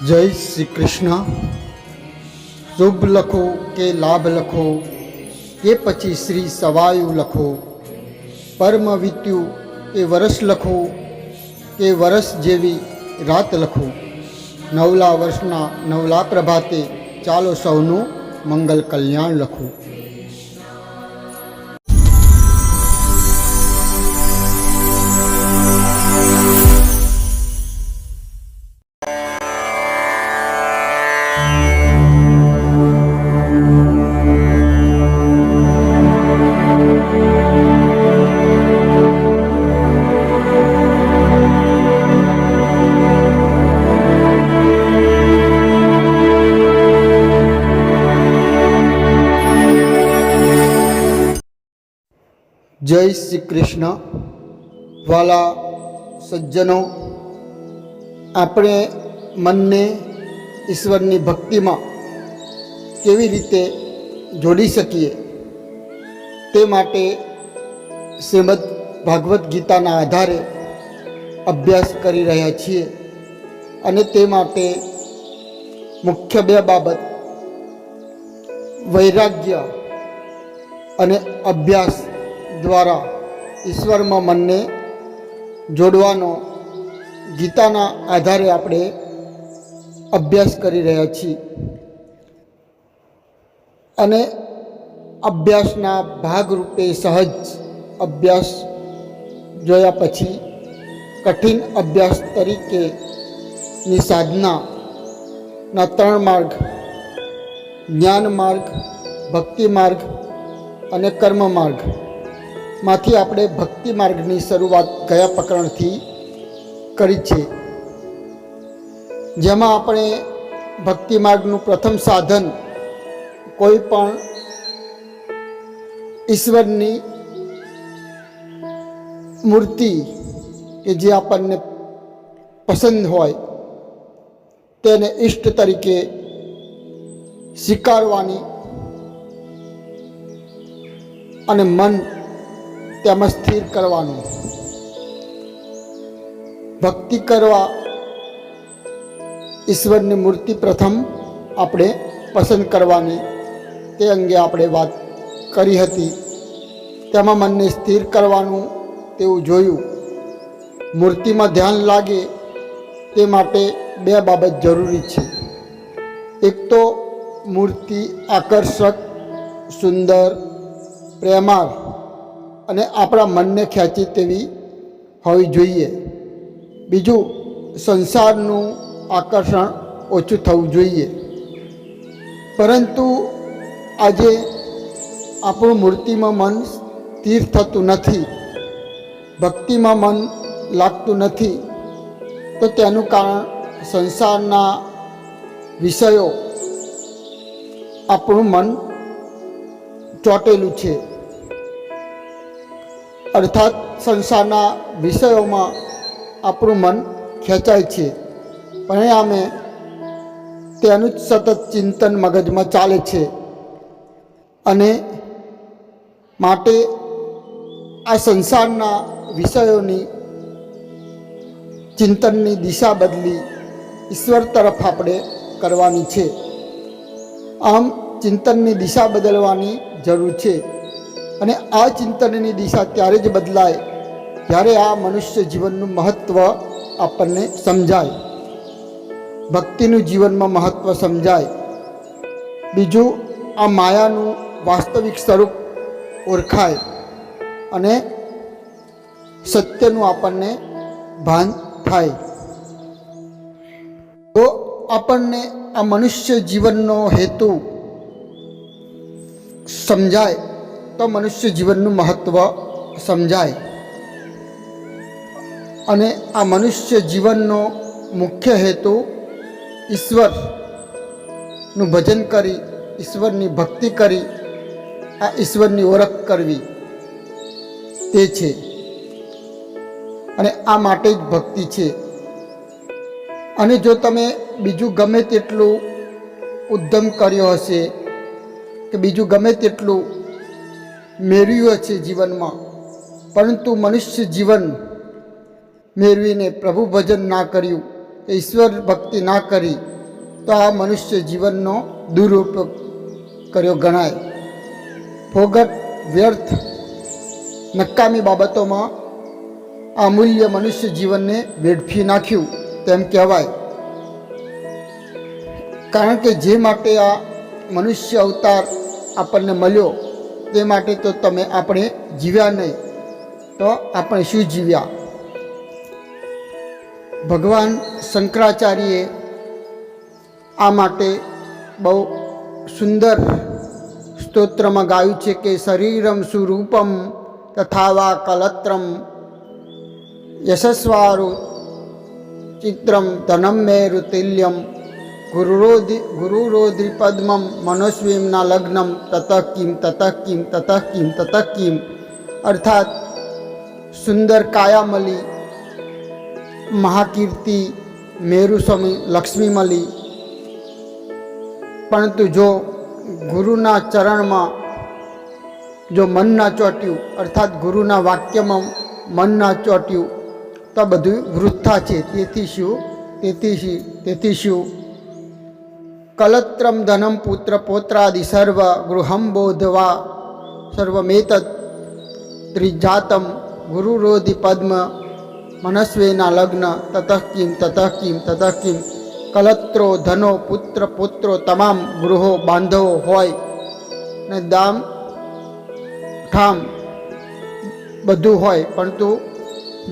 જય શ્રી કૃષ્ણ। શુભ લખો કે લાભ લખો કે પછી શ્રી સવાયું લખો, પરમ વીત્યું એ વરસ લખો કે વરસ જેવી રાત લખો। નવલા વર્ષના નવલા પ્રભાતે ચાલો સૌનું મંગલ કલ્યાણ લખો। જય શ્રી કૃષ્ણ। વાલા સજ્જનો, આપણે મનને ઈશ્વરની ભક્તિમાં કેવી રીતે જોડી શકીએ તે માટે શ્રીમદ ભાગવદ્ ગીતાના આધારે અભ્યાસ કરી રહ્યા છીએ અને તે માટે મુખ્ય બે બાબત વૈરાગ્ય અને અભ્યાસ દ્વારા ઈશ્વરમાં મનને જોડવાનો ગીતાના આધારે આપણે અભ્યાસ કરી રહ્યા છીએ અને અભ્યાસના ભાગરૂપે સહજ અભ્યાસ જોયા પછી કઠિન અભ્યાસ તરીકેની સાધનાના 3 માર્ગ, જ્ઞાન માર્ગ, ભક્તિ માર્ગ અને કર્મ માર્ગ માંથી આપણે ભક્તિ માર્ગની શરૂઆત ગયા પ્રકરણથી કરી છે, જેમાં આપણે ભક્તિ માર્ગનું પ્રથમ સાધન કોઈ પણ ઈશ્વરની મૂર્તિ કે જે આપણને પસંદ હોય તેને ઈષ્ટ તરીકે સ્વીકારવાની અને મન તેમાં સ્થિર કરવાનું। ભક્તિ કરવા ઈશ્વરની મૂર્તિ પ્રથમ આપણે પસંદ કરવાની તે અંગે આપણે વાત કરી હતી। તેમાં મનને સ્થિર કરવાનું તેવું જોયું। મૂર્તિમાં ધ્યાન લાગે તે માટે 2 બાબત જરૂરી છે। એક તો મૂર્તિ આકર્ષક, સુંદર, પ્રેમાળ અને આપણા મનને ખેંચે તેવી હોવી જોઈએ। બીજું, સંસારનું આકર્ષણ ઓછું થવું જોઈએ। પરંતુ આજે આપણું મૂર્તિમાં મન સ્થિર થતું નથી, ભક્તિમાં મન લાગતું નથી, તો તેનું કારણ સંસારના વિષયો આપણું મન ચોંટેલું છે, અર્થાત સંસારના વિષયોમાં આપણું મન ખેંચાય છે। પરિણામે તેનું જ સતત ચિંતન મગજમાં ચાલે છે અને માટે આ સંસારના વિષયોની ચિંતનની દિશા બદલી ઈશ્વર તરફ આપણે કરવાની છે। આમ ચિંતનની દિશા બદલવાની જરૂર છે અને આ ચિંતનની દિશા ત્યારે જ બદલાય જ્યારે આ મનુષ્ય જીવનનું મહત્ત્વ આપણને સમજાય, ભક્તિનું જીવનમાં મહત્ત્વ સમજાય। બીજું, આ માયાનું વાસ્તવિક સ્વરૂપ ઓળખાય અને સત્યનું આપણને ભાન થાય। તો આપણને આ મનુષ્ય જીવનનો હેતુ સમજાય તો મનુષ્ય જીવનનું મહત્ત્વ સમજાય અને આ મનુષ્ય જીવનનો મુખ્ય હેતુ ઈશ્વરનું ભજન કરી, ઈશ્વરની ભક્તિ કરી આ ઈશ્વરની ઓળખ કરવી તે છે અને આ માટે જ ભક્તિ છે। અને જો તમે બીજું ગમે તેટલું ઉદ્યમ કર્યો હશે કે બીજું ગમે તેટલું મેળવ્યું હશે જીવનમાં, પરંતુ મનુષ્ય જીવન મેળવીને પ્રભુ ભજન ના કર્યું, ઈશ્વર ભક્તિ ના કરી તો આ મનુષ્ય જીવનનો દુરુપયોગ કર્યો ગણાય. ફોગટ, વ્યર્થ, નકામી બાબતોમાં આ અમૂલ્ય મનુષ્ય જીવનને વેડફી નાખ્યું તેમ કહેવાય. કારણ કે જે માટે આ મનુષ્ય અવતાર આપણને મળ્યો તે માટે તો આપણે જીવ્યા નહીં, તો આપણે શું જીવ્યા? ભગવાન શંકરાચાર્યએ આ માટે બહુ સુંદર સ્તોત્રમાં ગાયું છે કે શરીરમ સુરૂપમ તથાવા કલત્રમ યશસ્વારુ ચિત્રમ ધનમ મેરુ તુલ્યમ ગુરુરોધિ પદ્મમ મનોસ્વીમના લગ્નમ તતઃ કિમ તતઃ કિમ તતઃ કિમ તતઃ કિમ. અર્થાત સુંદર કાયા મળી, મહાકીર્તિ મેરુ સ્વામી લક્ષ્મી મળી, પરંતુ જો ગુરુના ચરણમાં જો મન ના ચોટ્યું, અર્થાત ગુરુના વાક્યમાં મન ના ચોટ્યું તો બધું વૃથા છે. તેથી શું કલત્રમ ધનમ પુત્ર પૌત્રાદિ સર્વ ગૃહમ બોધવા સર્વમેતત ત્રિજાતમ ગુરુરોધિ પદ્મ મનસ્વેના લગ્ન તતઃ કિમ તતઃ કિમ તતઃ કિમ. કલત્રો, ધનો, પુત્ર, પૌત્રો તમામ ગૃહો બાંધવો હોય ને દામ ઠામ બધું હોય, પરંતુ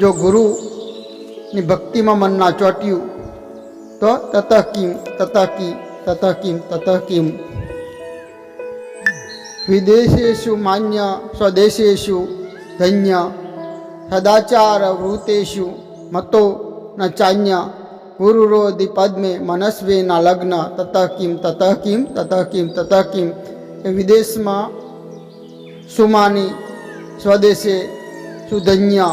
જો ગુરુની ભક્તિમાં મન ના ચોટ્યું તો તતઃ કિમ તતઃ કિમ તતઃ કિમ તતઃ કિમ. વિદેશેષુ માન્ય સ્વદેશેષુ ધન્ય સદાચાર વૃત્તેષુ મતો ન ચાન્ય ગુરુરોધિ પદ્મે મનસ્વેના લગ્ન તતઃ કિમ તતઃ કિમ તતઃ કિમ તતઃ કિમ. એ વિદેશમાં સુમાની, સ્વદેશે સુધન્ય,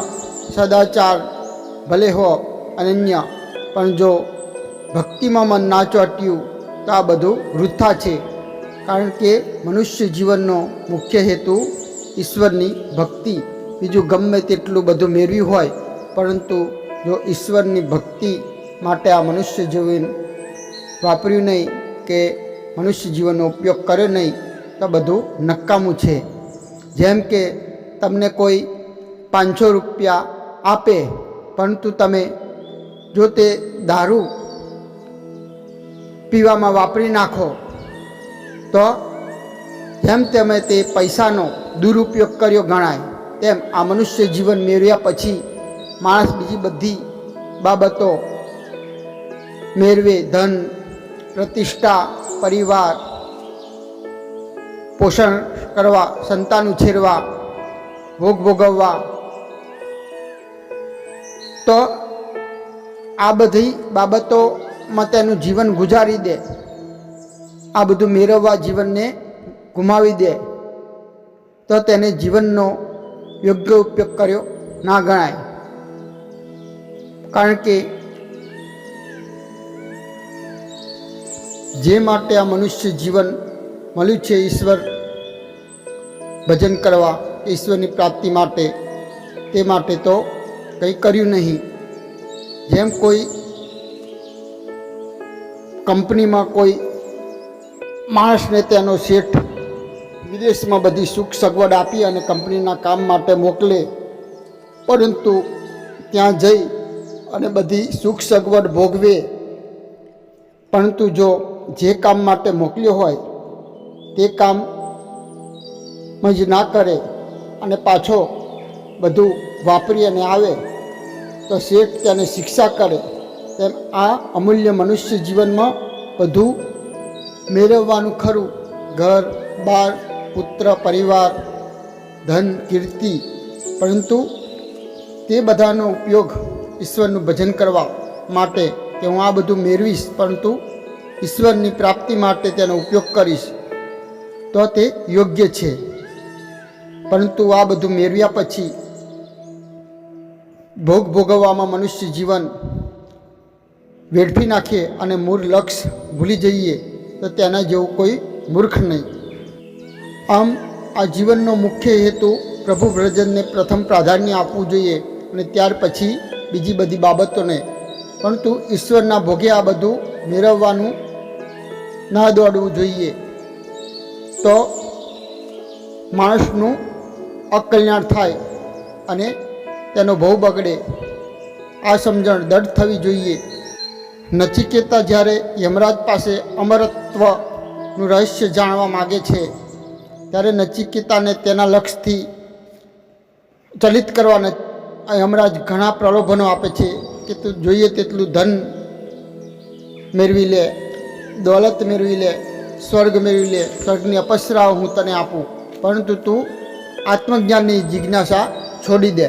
સદાચાર ભલે હો અનન્ય, પણ જો ભક્તિમાં મન ના ચોટ્યું તો આ બધું વૃથા છે. કારણ કે મનુષ્ય જીવનનો મુખ્ય હેતુ ઈશ્વરની ભક્તિ. બીજું ગમે તેટલું બધું મેળવ્યું હોય, પરંતુ જો ઈશ્વરની ભક્તિ માટે આ મનુષ્ય જીવન વાપર્યું નહીં કે મનુષ્ય જીવનનો ઉપયોગ કર્યો નહીં તો બધું નકામું છે. જેમ કે તમને કોઈ 500 રૂપિયા આપે, પરંતુ તમે જો તે દારૂ પીવામાં વાપરી નાખો તો જેમ તમે તે પૈસાનો દુરુપયોગ કર્યો ગણાય. તેમ આ મનુષ્ય જીવન મેળવ્યા પછી માણસ બીજી બધી બાબતો મેળવે, ધન, પ્રતિષ્ઠા, પરિવાર પોષણ કરવા, સંતાન ઉછેરવા, ભોગ ભોગવવા, તો આ બધી બાબતોમાં તેનું જીવન ગુજારી દે, આ બધું મેળવવા જીવનને ગુમાવી દે, તો તેને જીવનનો યોગ્ય ઉપયોગ કર્યો ના ગણાય. કારણ કે જે માટે આ મનુષ્ય જીવન મળ્યું છે, ઈશ્વર ભજન કરવા, ઈશ્વરની પ્રાપ્તિ માટે, તે માટે તો કંઈ કર્યું નહીં. જેમ કોઈ કંપનીમાં કોઈ માણસને તેનો શેઠ વિદેશમાં બધી સુખ સગવડ આપી અને કંપનીના કામ માટે મોકલે, પરંતુ ત્યાં જઈ અને બધી સુખ સગવડ ભોગવે, પરંતુ જો જે કામ માટે મોકલ્યો હોય તે કામ જ ના કરે અને પાછો બધું વાપરી અને આવે તો શેઠ તેને શિક્ષા કરે. તેમ આ અમૂલ્ય મનુષ્ય જીવનમાં બધું મેળવવાનું ખરું, ઘર બાર, પુત્ર, પરિવાર, ધન, કીર્તિ, પરંતુ તે બધાનો ઉપયોગ ઈશ્વરનું ભજન કરવા માટે કે હું આ બધું મેળવીશ, પરંતુ ઈશ્વરની પ્રાપ્તિ માટે તેનો ઉપયોગ કરીશ તો તે યોગ્ય છે. પરંતુ આ બધું મેળવ્યા પછી ભોગ ભોગવવામાં મનુષ્ય જીવન વેડફી નાખીએ અને મૂળ લક્ષ્ય ભૂલી જઈએ તો તેના જેવું કોઈ મૂર્ખ નહીં. આમ આ જીવનનો મુખ્ય હેતુ પ્રભુ ભજનને પ્રથમ પ્રાધાન્ય આપવું જોઈએ અને ત્યાર પછી બીજી બધી બાબતોને. પરંતુ ઈશ્વરના ભોગે આ બધું મેળવવાનું ના દોડવું જોઈએ, તો માણસનું અકલ્યાણ થાય અને તેનો ભવ બગડે. આ સમજણ દઢ થવી જોઈએ. નચિકેતા જ્યારે યમરાજ પાસે અમરત્વનું રહસ્ય જાણવા માગે છે, ત્યારે નચિકેતાને તેના લક્ષ્યથી ચલિત કરવા યમરાજ ઘણા પ્રલોભનો આપે છે કે તું જોઈએ તેટલું ધન મેળવી લે, દોલત મેળવી લે, સ્વર્ગ મેળવી લે, સ્વર્ગની અપસરાઓ હું તને આપું, પરંતુ તું આત્મજ્ઞાનની જિજ્ઞાસા છોડી દે.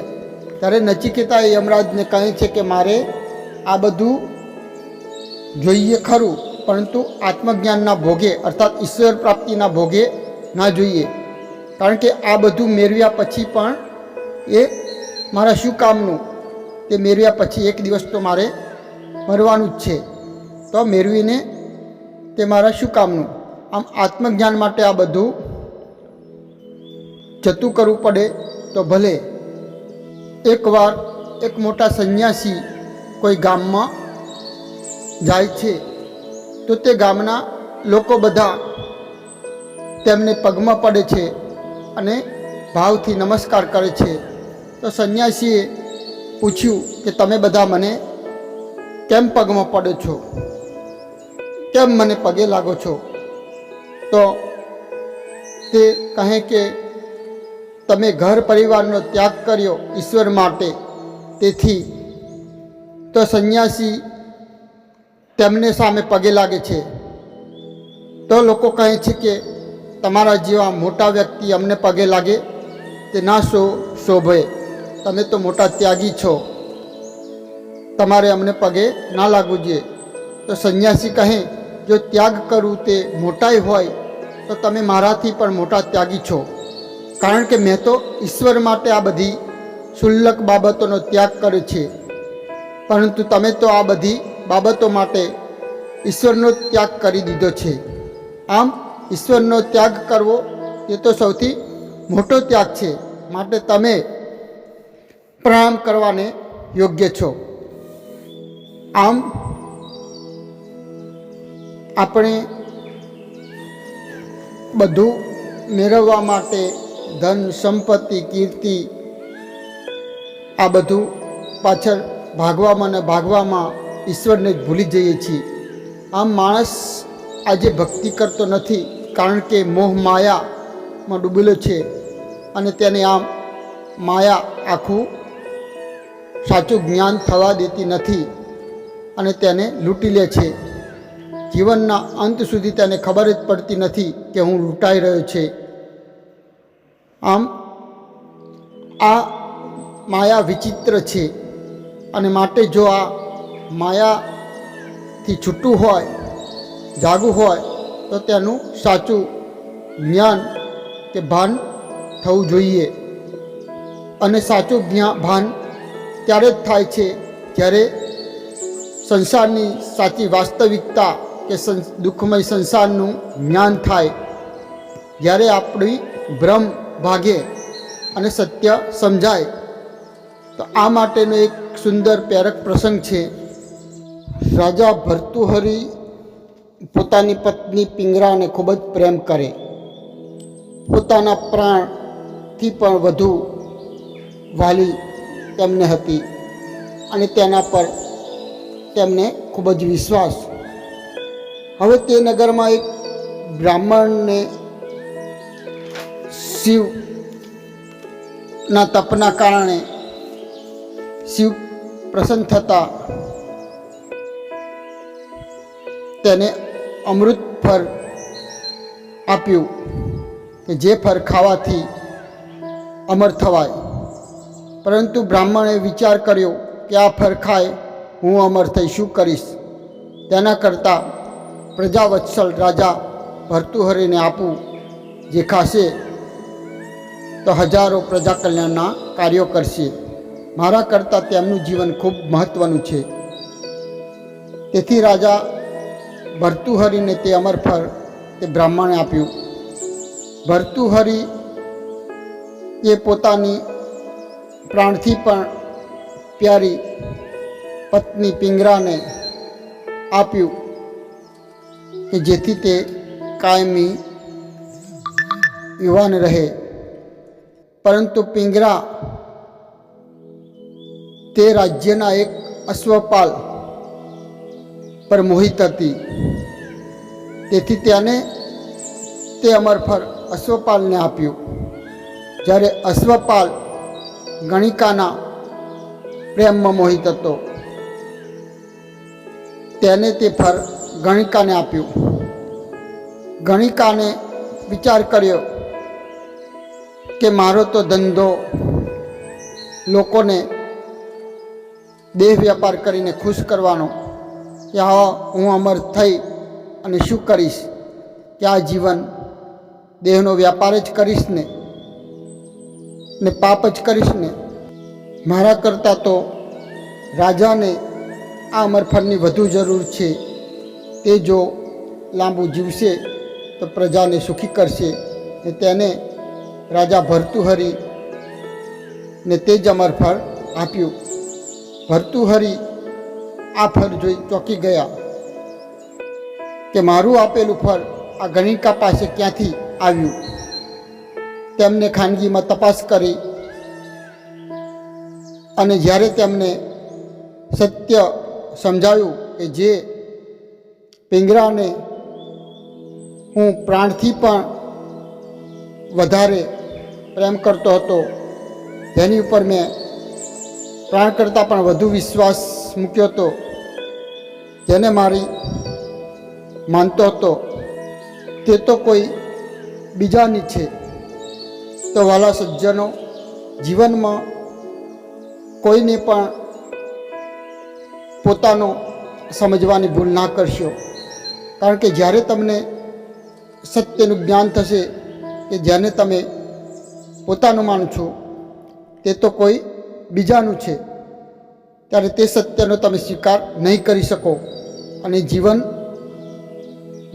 ત્યારે નચિકેતા એ યમરાજને કહે છે કે મારે આ બધું જોઈએ ખરું, પરંતુ આત્મજ્ઞાનના ભોગે અર્થાત ઈશ્વર પ્રાપ્તિના ભોગે ના જોઈએ, કારણ કે આ બધું મેળવ્યા પછી પણ એ મારા શું કામનું? તે મેળવ્યા પછી એક દિવસ તો મારે મરવાનું જ છે, તો મેળવીને તે મારા શું કામનું? આમ આત્મજ્ઞાન માટે આ બધું જતું કરવું પડે તો ભલે. એકવાર એક મોટા સંન્યાસી કોઈ ગામમાં જાય છે, તો તે ગામના લોકો બધા તેમને પગમાં પડે છે અને ભાવથી નમસ્કાર કરે છે. તો સંન્યાસીએ પૂછ્યું કે તમે બધા મને કેમ પગમાં પડો છો? કેમ મને પગે લાગો છો? તો તે કહે કે તમે ઘર પરિવારનો ત્યાગ કર્યો ઈશ્વર માટે, તેથી. તો સંન્યાસી તેમને સામે પગે લાગે છે. તો લોકો કહે છે કે તમારા જેવા મોટા વ્યક્તિ અમને પગે લાગે તે ના શોભે, તમે તો મોટા ત્યાગી છો, તમારે અમને પગે ના લાગવું જોઈએ. તો સંન્યાસી કહે જો ત્યાગ કરવું તે મોટાઈ હોય તો તમે મારાથી પણ મોટા ત્યાગી છો, કારણ કે મેં તો ઈશ્વર માટે આ બધી શુલ્લક બાબતોનો ત્યાગ કર્યો છે, પરંતુ તમે તો આ બધી બાબતો માટે ઈશ્વરનો ત્યાગ કરી દીધો છે. આમ ઈશ્વરનો ત્યાગ કરવો એ તો સૌથી મોટો ત્યાગ છે, માટે તમે પ્રણામ કરવાને યોગ્ય છો. આમ આપણે બધું મેળવવા માટે ધન, સંપત્તિ, કીર્તિ આ બધું પાછળ ભાગવામાં ઈશ્વરને જ ભૂલી જઈએ છીએ. આમ માણસ આજે ભક્તિ કરતો નથી, કારણ કે મોહ માયામાં ડૂબેલો છે અને તેને આમ માયા આખું સાચું જ્ઞાન થવા દેતી નથી અને તેને લૂંટી લે છે. જીવનના અંત સુધી તેને ખબર જ પડતી નથી કે હું લૂંટાઈ રહ્યો છે. આમ આ માયા વિચિત્ર છે અને માટે જો આ માયાથી છૂટું હોય, જાગવું હોય તો તેનું સાચું જ્ઞાન કે ભાન થવું જોઈએ. અને સાચું ભાન ત્યારે જ થાય છે જ્યારે સંસારની સાચી વાસ્તવિકતા કે દુઃખમય સંસારનું જ્ઞાન થાય, જ્યારે આપણી ભ્રમ ભાગે અને સત્ય સમજાય. તો આ માટેનો એક સુંદર પ્રેરક પ્રસંગ છે. રાજા ભર્તુહરિ પોતાની પત્ની પિંગરાને ખૂબ જ પ્રેમ કરે, પોતાના પ્રાણથી પણ વધુ વાલી તેમને હતી અને તેના પર તેમને ખૂબ જ વિશ્વાસ. હવે તે નગરમાં એક બ્રાહ્મણને શિવના તપના કારણે શિવ પ્રસન્ન થતા તેને અમૃત ફળ આપ્યું કે જે ફળ ખાવાથી અમર થવાય. પરંતુ બ્રાહ્મણે વિચાર કર્યો કે આ ફળ ખાય હું અમર થઈ શું કરીશ? તેના કરતાં પ્રજાવત્સલ રાજા ભર્તુહરિને આપું, જે ખાશે તો હજારો પ્રજા કલ્યાણના કાર્યો કરશે. મારા કરતાં તેમનું જીવન ખૂબ મહત્ત્વનું છે. તેથી રાજા ભર્તુહરિને તે અમરફળ તે બ્રાહ્મણે આપ્યું. ભર્તુહરિ એ પોતાની પ્રાણથી પણ પ્યારી પત્ની પિંગરાને આપ્યું કે જેથી તે કાયમી યુવાન રહે. પરંતુ પિંગરા તે રાજ્યના એક અશ્વપાલ પર મોહિત હતી. તેથી તેને તે અમરફળ અશ્વપાલને આપ્યું. જ્યારે અશ્વપાલ ગણિકાના પ્રેમમાં મોહિત હતો, તેને તે ફળ ગણિકાને આપ્યું. ગણિકાને વિચાર કર્યો કે મારો તો ધંધો લોકોને દેહ વ્યાપાર કરીને ખુશ કરવાનો, કે હા હું અમર થઈ અને શું કરીશ, કે આ જીવન દેહનો વ્યાપાર જ કરીશ ને પાપ જ કરીશ ને. મારા કરતાં તો રાજાને આ અમરફળની વધુ જરૂર છે. તે જો લાંબુ જીવશે તો પ્રજાને સુખી કરશે. ને તેને રાજા ભર્તુહરિ ને તે જ અમરફળ આપ્યું. ભર્તુહરિ આ ફળ જોઈ ચોંકી ગયા કે મારું આપેલું ફળ આ ગણિકા પાસે ક્યાંથી આવ્યું. તેમને ખાનગીમાં તપાસ કરી અને જ્યારે તેમને સત્ય સમજાયું કે જે પિંગરાને હું પ્રાણથી પણ વધારે પ્રેમ કરતો હતો, જેની ઉપર મેં પ્રાણ કરતાં પણ વધુ વિશ્વાસ મૂક્યો હતો, જેને મારી માનતો હતો, તે તો કોઈ બીજાની છે. તો વાલા સજ્જનો, જીવનમાં કોઈને પણ પોતાનો સમજવાની ભૂલ ના કરશો. કારણ કે જ્યારે તમને સત્યનું જ્ઞાન થશે કે જેને તમે પોતાનું માનો છો તે તો કોઈ બીજાનું છે, ત્યારે તે સત્યનો તમે સ્વીકાર નહીં કરી શકો અને જીવન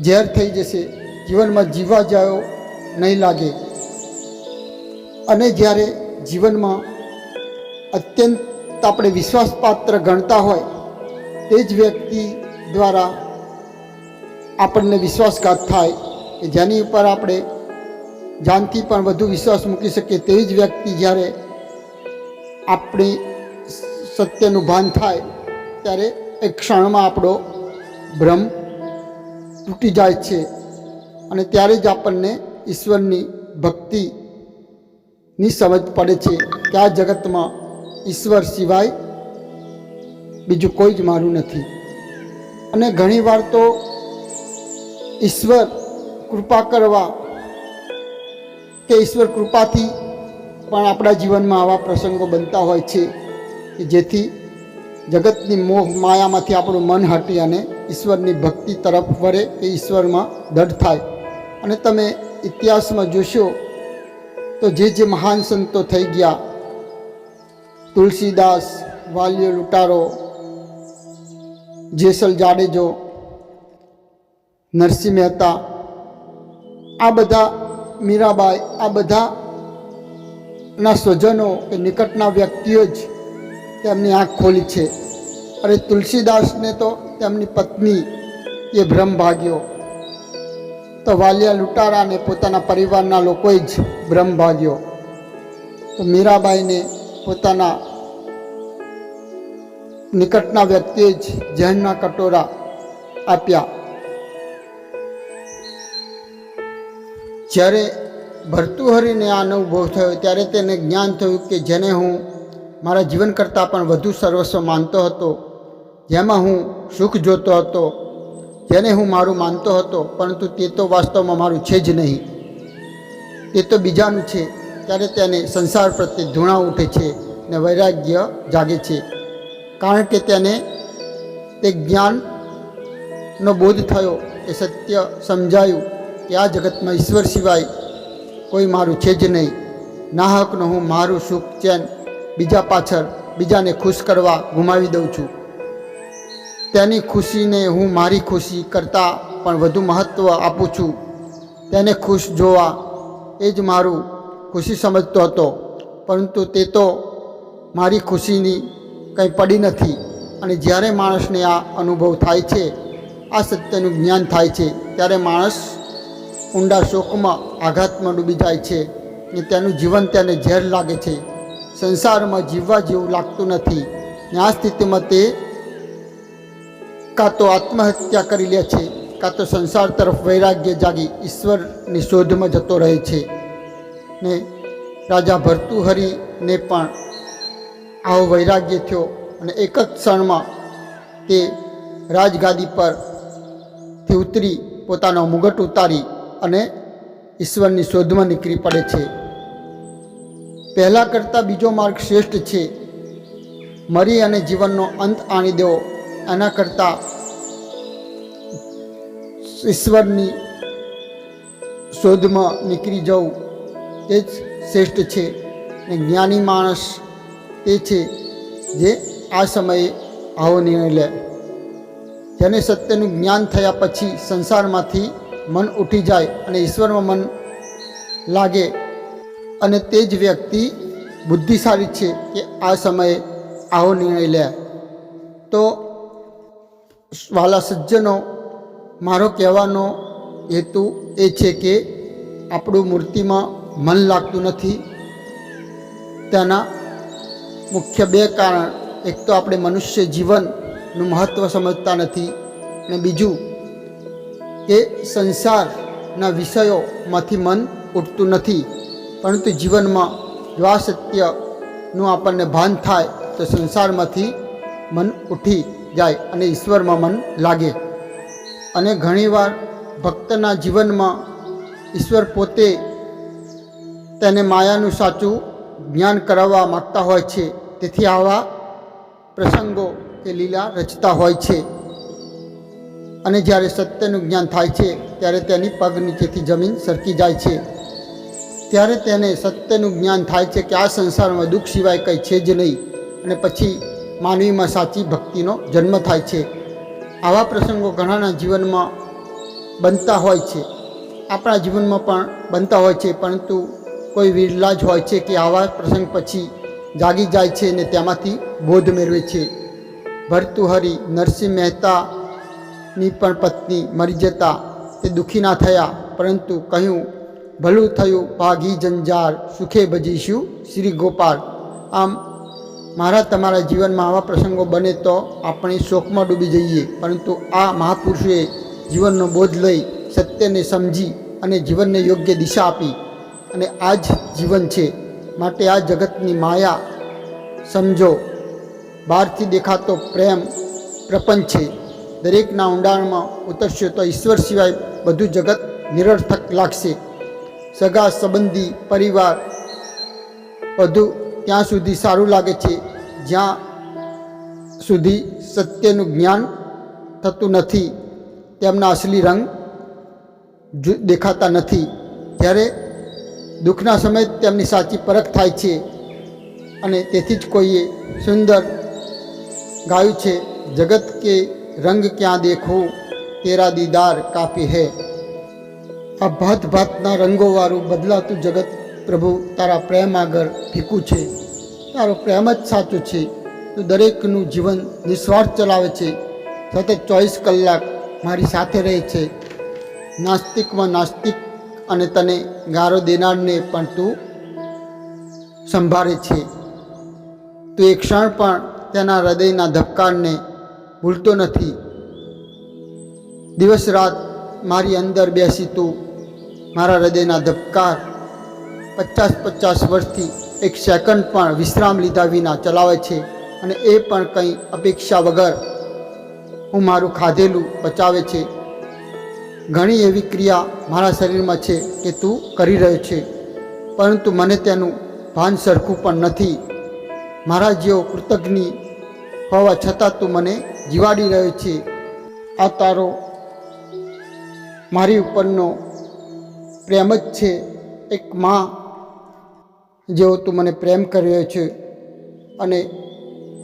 ઝેર થઈ જશે. જીવનમાં જીવવા જાઓ નહીં લાગે. અને જ્યારે જીવનમાં અત્યંત આપણે વિશ્વાસપાત્ર ગણતા હોય તે જ વ્યક્તિ દ્વારા આપણને વિશ્વાસઘાત થાય, કે જેની ઉપર આપણે જાનથી પણ વધુ વિશ્વાસ મૂકી શકીએ તેવી જ વ્યક્તિ જ્યારે આપણી સત્યનું ભાન થાય ત્યારે એક ક્ષણમાં આપણો ભ્રમ તૂટી જાય છે. અને ત્યારે જ આપણને ઈશ્વરની ભક્તિની સમજ પડે છે કે આ જગતમાં ઈશ્વર સિવાય બીજું કોઈ જ મારું નથી. અને ઘણીવાર તો ઈશ્વર કૃપા કરવા કે ઈશ્વર કૃપાથી પણ આપણા જીવનમાં આવા પ્રસંગો બનતા હોય છે કે જેથી જગતની મોહ માયામાંથી આપણું મન હટી અને ઈશ્વરની ભક્તિ તરફ વળે, કે ઈશ્વરમાં દઢ થાય. અને તમે ઇતિહાસમાં જોશો તો જે મહાન સંતો થઈ ગયા, તુલસીદાસ, વાલિયો લૂંટારો, જેસલ જાડેજો, નરસિંહ મહેતા, આ બધા, મીરાબાઈ, આ બધાના સ્વજનો કે નિકટના વ્યક્તિઓ જ તેમની આંખ ખોલી છે. અરે તુલસીદાસને તો તેમની પત્ની એ ભ્રમ ભાગ્યો, તો વાલિયા લૂંટારાને પોતાના પરિવારના લોકોએ જ ભ્રમ ભાગ્યો, તો મીરાબાઈને પોતાના નિકટના વ્યક્તિએ જ ઝેરના કટોરા આપ્યા. જ્યારે ભર્તુહરિને આ અનુભવ થયો ત્યારે તેને જ્ઞાન થયું કે જેને હું મારા જીવન કરતાં પણ વધુ સર્વસ્વ માનતો હતો, જેમાં હું સુખ જોતો હતો, જેને હું મારું માનતો હતો, પરંતુ તે તો વાસ્તવમાં મારું છે જ નહીં, તે તો બીજાનું છે. ત્યારે તેને સંસાર પ્રત્યે ધૂણા ઉઠે છે ને વૈરાગ્ય જાગે છે. કારણ કે તેને તે જ્ઞાનનો બોધ થયો, કે સત્ય સમજાયું કે આ જગતમાં ઈશ્વર સિવાય કોઈ મારું છે જ નહીં. નાહકનો હું મારું સુખ ચેન બીજા પાછળ, બીજાને ખુશ કરવા ગુમાવી દઉં છું. તેની ખુશીને હું મારી ખુશી કરતાં પણ વધુ મહત્ત્વ આપું છું. તેને ખુશ જોવા એ જ મારું ખુશી સમજતો હતો, પરંતુ તે તો મારી ખુશીની કંઈ પડી નથી. અને જ્યારે માણસને આ અનુભવ થાય છે, આ સત્યનું જ્ઞાન થાય છે ત્યારે માણસ ઊંડા શોકમાં આઘાતમાં ડૂબી જાય છે ને તેનું જીવન તેને ઝેર લાગે છે, સંસારમાં જીવવા જેવું લાગતું નથી ને આ સ્થિતિમાં તે કાં તો આત્મહત્યા કરી લે છે, કાં તો સંસાર તરફ વૈરાગ્ય જાગી ઈશ્વરની શોધમાં જતો રહે છે. ને રાજા ભર્તુહરિને પણ આવો વૈરાગ્ય થયો અને એક જ ક્ષણમાં તે રાજગાદી પરથી ઉતરી પોતાનો મુગટ ઉતારી અને ઈશ્વરની શોધમાં નીકળી પડે છે. પહેલાં કરતાં બીજો માર્ગ શ્રેષ્ઠ છે. મરી અને જીવનનો અંત આણી દેવો એના કરતાં ઈશ્વરની શોધમાં નીકળી જવું તે જ શ્રેષ્ઠ છે. ને જ્ઞાની માણસ તે છે જે આ સમયે આવો નિર્ણય લે. જેને સત્યનું જ્ઞાન થયા પછી સંસારમાંથી મન ઉઠી જાય અને ઈશ્વરમાં મન લાગે અને તે જ વ્યક્તિ બુદ્ધિશાળી છે કે આ સમયે આવો નિર્ણય લે. તો વાલા સજ્જનો, મારો કહેવાનો હેતુ એ છે કે આપણું મૂર્તિમાં મન લાગતું નથી. તેના મુખ્ય બે કારણ, એક તો આપણે મનુષ્ય જીવનનું મહત્ત્વ સમજતા નથી અને બીજું કે સંસારના વિષયોમાંથી મન ઉઠતું નથી. પરંતુ જીવનમાં જો આ સત્યનું આપણને ભાન થાય તો સંસારમાંથી મન ઉઠી જાય અને ઈશ્વરમાં મન લાગે. અને ઘણીવાર ભક્તના જીવનમાં ઈશ્વર પોતે તેને માયાનું સાચું જ્ઞાન કરાવવા માગતા હોય છે. તેથી આવા પ્રસંગો કે લીલા રચતા હોય છે. અને જ્યારે સત્યનું જ્ઞાન થાય છે ત્યારે તેની પગ નીચેથી જમીન સરકી જાય છે. ત્યારે તેને સત્યનું જ્ઞાન થાય છે કે આ સંસારમાં દુઃખ સિવાય કંઈ છે જ નહીં. અને પછી માનવીમાં સાચી ભક્તિનો જન્મ થાય છે. આવા પ્રસંગો ઘણાના જીવનમાં બનતા હોય છે, આપણા જીવનમાં પણ બનતા હોય છે. પરંતુ કોઈ વિરલા જ હોય છે કે આવા પ્રસંગ પછી જાગી જાય છે અને તેમાંથી બોધ મેળવે છે. ભર્તુહરિ નરસિંહ મહેતાની પણ પત્ની મરી જતા તે દુઃખી ના થયા, પરંતુ કહ્યું, ભલું થયું ભાગી જંજાર, સુખે ભજીશું શ્રી ગોપાલ. આમ મારા તમારા જીવનમાં આવા પ્રસંગો બને તો આપણે શોકમાં ડૂબી જઈએ, પરંતુ આ મહાપુરુષોએ જીવનનો બોધ લઈ સત્યને સમજી અને જીવનને યોગ્ય દિશા આપી. અને આ જ જીવન છે. માટે આ જગતની માયા સમજો. બહારથી દેખાતો પ્રેમ પ્રપંચ છે. દરેકના ઊંડાણમાં ઉતરશે તો ઈશ્વર સિવાય બધું જગત નિરર્થક લાગશે. સગા સંબંધી પરિવાર બધું ત્યાં સુધી સારું લાગે છે જ્યાં સુધી સત્યનું જ્ઞાન થતું નથી, તેમના અસલી રંગ દેખાતા નથી. જ્યારે દુઃખના સમયે તેમની સાચી પરખ થાય છે. અને તેથી જ કોઈએ સુંદર ગાયું છે, જગત કે રંગ ક્યાં દેખો તેરા દીદાર કાફી હૈ. આ ભાત ભાતના રંગોવાળું બદલાતું જગત પ્રભુ તારા પ્રેમ આગળ ફીકું છે. તારો પ્રેમ જ સાચું છે. તું દરેકનું જીવન નિસ્વાર્થ ચલાવે છે, સતત 24 કલાક મારી સાથે રહે છે. નાસ્તિકમાં નાસ્તિક અને તને ગારો દેનારને પણ તું સંભાળે છે. તું એક ક્ષણ પણ તેના હૃદયના ધબકારને ભૂલતો નથી. દિવસ રાત મારી અંદર બેસી તું મારા હૃદયના ધબકાર 50 વર્ષથી એક સેકન્ડ પણ વિશ્રામ લીધા વિના ચલાવે છે. અને એ પણ કંઈ અપેક્ષા વગર હું મારું ખાધેલું બચાવે છે. ઘણી એવી ક્રિયા મારા શરીરમાં છે કે તું કરી રહ્યો છે, પરંતુ મને તેનું ભાન સરખું પણ નથી. મારા જેવો કૃતજ્ઞ હોવા છતાં તું મને જીવાડી રહ્યો છે. આ તારો મારી ઉપરનો પ્રેમ જ છે. એક માં જેવો તું મને પ્રેમ કરી રહ્યો છે. અને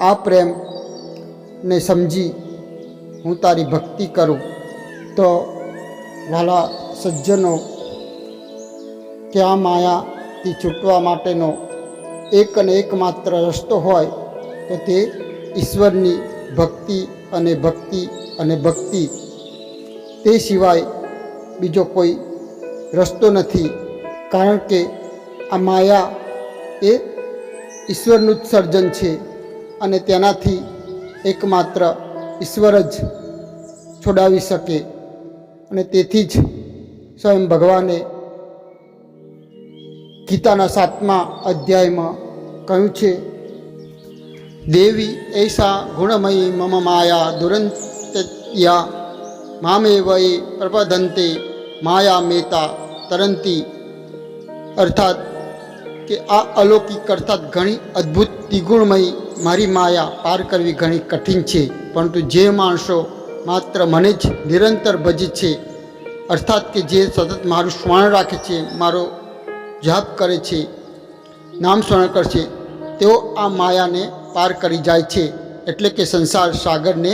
આ પ્રેમને સમજી હું તારી ભક્તિ કરું તો વાલા સજ્જનો, કે આ માયાથી છૂટવા માટેનો એક અને એકમાત્ર રસ્તો હોય તો તે ઈશ્વરની ભક્તિ અને ભક્તિ અને ભક્તિ. તે સિવાય બીજો કોઈ રસ્તો નથી. કારણ કે આ માયા એ ઈશ્વરનું જ સર્જન છે અને તેનાથી એકમાત્ર ઈશ્વર જ છોડાવી શકે. અને તેથી જ સ્વયં ભગવાને ગીતાના 7મા અધ્યાયમાં કહ્યું છે, દેવી એષા ગુણમયી મમ માયા દુરંત્યા મામેવયે પ્રપદંતે માયા મેતા તરંતી. અર્થાત કે આ અલૌકિક અર્થાત ઘણી અદ્ભુત ત્રિગુણમયી મારી માયા પાર કરવી ઘણી કઠિન છે, પરંતુ જે માણસો માત્ર મને જ નિરંતર ભજે છે, અર્થાત કે જે સતત મારું સ્મરણ રાખે છે, મારો જાપ કરે છે, નામ સ્મરણ કરે છે, તેઓ આ માયાને પાર કરી જાય છે, એટલે કે સંસાર સાગરને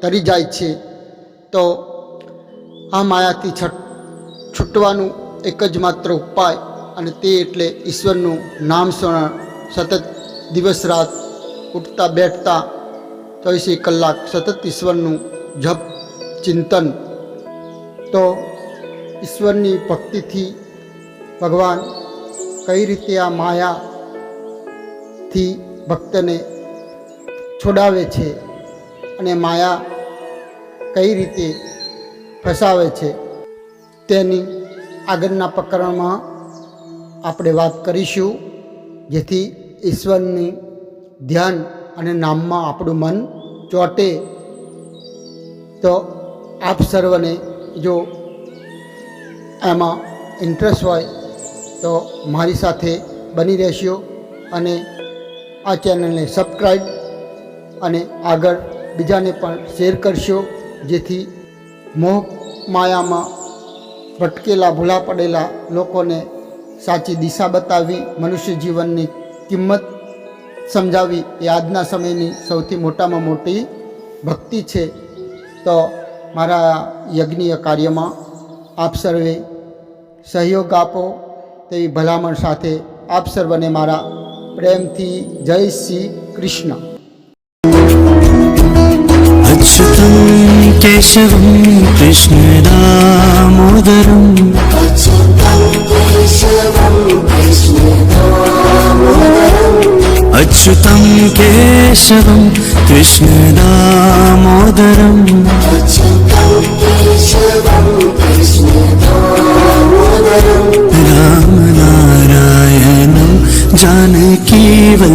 તરી જાય છે. તો આ માયાથી છૂટવાનું એક જ માત્ર ઉપાય, અને તે એટલે ઈશ્વરનું નામ સ્મરણ. સતત દિવસ રાત ઉઠતા બેઠતા 24 કલાક સતત ઈશ્વરનું જપ ચિંતન. તો ઈશ્વરની ભક્તિથી ભગવાન કઈ રીતે આ માયાથી ભક્તને છોડાવે છે અને માયા કઈ રીતે ફસાવે છે તેની આગળના પ્રકરણમાં આપણે વાત કરીશું, જેથી ઈશ્વરની ધ્યાન અને નામમાં આપણું મન ચોંટે. તો આપ સર્વને જો એમાં ઇન્ટરેસ્ટ હોય તો મારી સાથે બની રહેશો અને આ ચેનલને સબસ્ક્રાઈબ અને આગળ બીજાને પણ શેર કરશો, જેથી મોહ માયામાં ભટકેલા ભૂલા પડેલા લોકોને સાચી દિશા બતાવી મનુષ્ય જીવનની કિંમત સમજાવી એ આજના સમયની સૌથી મોટામાં મોટી ભક્તિ છે. તો મારા યજ્ઞીય કાર્યમાં આપ સર્વે સહયોગ આપો તેવી ભલામણ સાથે આપ સર્વને મારા પ્રેમથી જય શ્રી કૃષ્ણ. अच्युतं केशवं कृष्णदामोदरम् अच्युतं केशवं कृष्णदामोदरम् रामनारायणं जानकीवल्लभम्